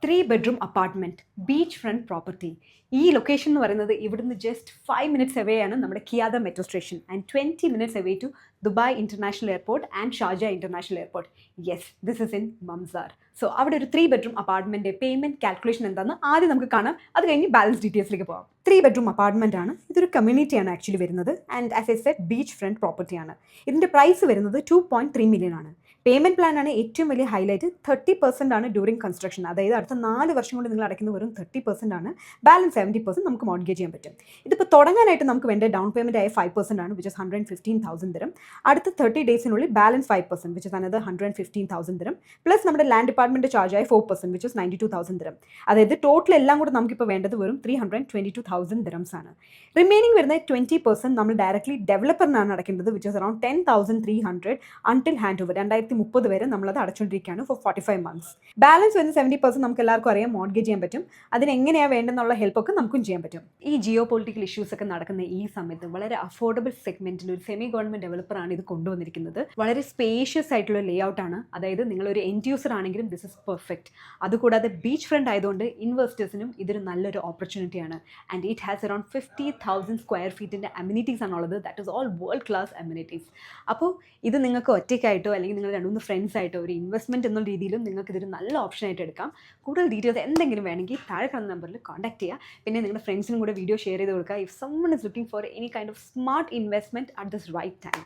3 bedroom apartment beach front property. ഈ location എന്ന് പറയുന്നത് ഇവിടുന്ന് ജസ്റ്റ് 5 minutes away ആണ് നമ്മുടെ Qiyadah metro station and 20 minutes away to Dubai international airport and Sharjah international airport. Yes, this is in Mamzar. So അവിടെ ഒരു 3 bedroom apartment payment calculation എന്താണെന്ന് ആദ്യം നമുക്ക് കാണാം. അത് കഴിഞ്ഞ് ബാലൻസ് ഡീറ്റെയിൽസിലേക്ക് പോകാം. 3 bedroom അപ്പാർട്ട്മെൻ്റ് ആണ്. ഇതൊരു കമ്മ്യൂണിറ്റിയാണ് ആക്ച്വലി വരുന്നത് and as a set beach front പ്രോപ്പർട്ടിയാണ്. ഇതിൻ്റെ പ്രൈസ് വരുന്നത് 2.3 million ആണ്. പേയ്മെൻറ്റ് പ്ലാൻ ആണ് ഏറ്റവും വലിയ ഹൈലൈറ്റ്. 30% ആണ് ഡ്യൂറിങ് കൺസ്ട്രക്ഷൻ, അതായത് അടുത്ത 4 വർഷം കൊണ്ട് നിങ്ങൾ അടയ്ക്കുന്ന വെറും 30% ആണ്. ബാലൻസ് 70% നമുക്ക് മോർഗേജ് ചെയ്യാൻ പറ്റും. ഇതിപ്പോൾ തുടങ്ങാനായിട്ട് നമുക്ക് വേണ്ട ഡൗൺ പേയ്മെൻറ്റ് ആയ 5% ആണ്, വിച്ച് ഇസ് 115,000 ദിറം. അടുത്ത 30 ഡേയ്സിനുള്ളിൽ balance 5%, which is another 115,000 dirham. Plus നമ്മുടെ ലാൻഡ് ഡിപ്പാർട്ട്മെൻറ്റ് ചാർജ് ആയ 4%, വിച്ച് ഇസ് 92,000 ദിറം. അതായത് ടോട്ടൽ എല്ലാം കൂടെ നമുക്കിപ്പോൾ വേണ്ടത് വെറും 322,000 ദിറംസ് ആണ്. റിമൈനിങ് വരുന്ന 20% നമ്മൾ ഡയറക്ട്ലി ഡെവലപ്പറിനാണ് അടയ്ക്കേണ്ടത്, which is around 10,300 until hand over. 2030 വരെ നമ്മളത് അടച്ചുകൊണ്ടിരിക്കുകയാണ് ഫോർ 45 months. ബാലൻസ് വരുന്ന 70% നമുക്ക് എല്ലാവർക്കും അറിയാം മോർഗേജ് ചെയ്യാൻ പറ്റും. അതിനെങ്ങനെയാണ് വേണ്ടെന്നുള്ള ഹെൽപ്പൊക്കെ നമുക്കും ചെയ്യാൻ പറ്റും. ഈ ജിയോ പൊളിറ്റിക്കൽ ഇഷ്യൂസ് ഒക്കെ നടക്കുന്ന ഈ സമയത്ത് വളരെ അഫോർഡബിൾ സെഗ്മെന്റിൽ ഒരു സെമി ഗവൺമെന്റ് ഡെവലപ്പറാണ് ഇത് കൊണ്ടുവന്നിരിക്കുന്നത്. വളരെ സ്പേഷ്യസ് ആയിട്ടുള്ള ലേ ഔട്ടാണ്. അതായത് നിങ്ങളൊരു എൻഡ് യൂസർ ആണെങ്കിലും ദിസ് ഇസ് പെർഫെക്റ്റ്. അതുകൂടാതെ ബീച്ച് ഫ്രണ്ട് ആയതുകൊണ്ട് ഇൻവെസ്റ്റേഴ്സിനും ഇതൊരു നല്ലൊരു ഓപ്പർച്യൂണിറ്റിയാണ്. And it has around 50,000 square feet amenities ആണുള്ളത്. That is all world class amenities. അപ്പോൾ ഇത് നിങ്ങൾക്ക് ഒറ്റയ്ക്കായിട്ടോ അല്ലെങ്കിൽ നിങ്ങൾ 2-3 ഫ്രണ്ട്സ് ആയിട്ടോ ഒരു ഇൻവെസ്റ്റ്മെൻറ്റ് എന്നുള്ള രീതിയിലും നിങ്ങൾക്ക് ഇതൊരു നല്ല ഓപ്ഷനായിട്ട് എടുക്കാം. കൂടുതൽ ഡീറ്റെയിൽസ് എന്തെങ്കിലും വേണമെങ്കിൽ താഴെ കാണുന്ന നമ്പറിൽ കോൺടാക്ട് ചെയ്യുക. പിന്നെ നിങ്ങളുടെ ഫ്രണ്ട്സിനും കൂടെ വീഡിയോ ഷെയർ ചെയ്ത് കൊടുക്കുക. If someone is looking for any kind of smart investment at this right time.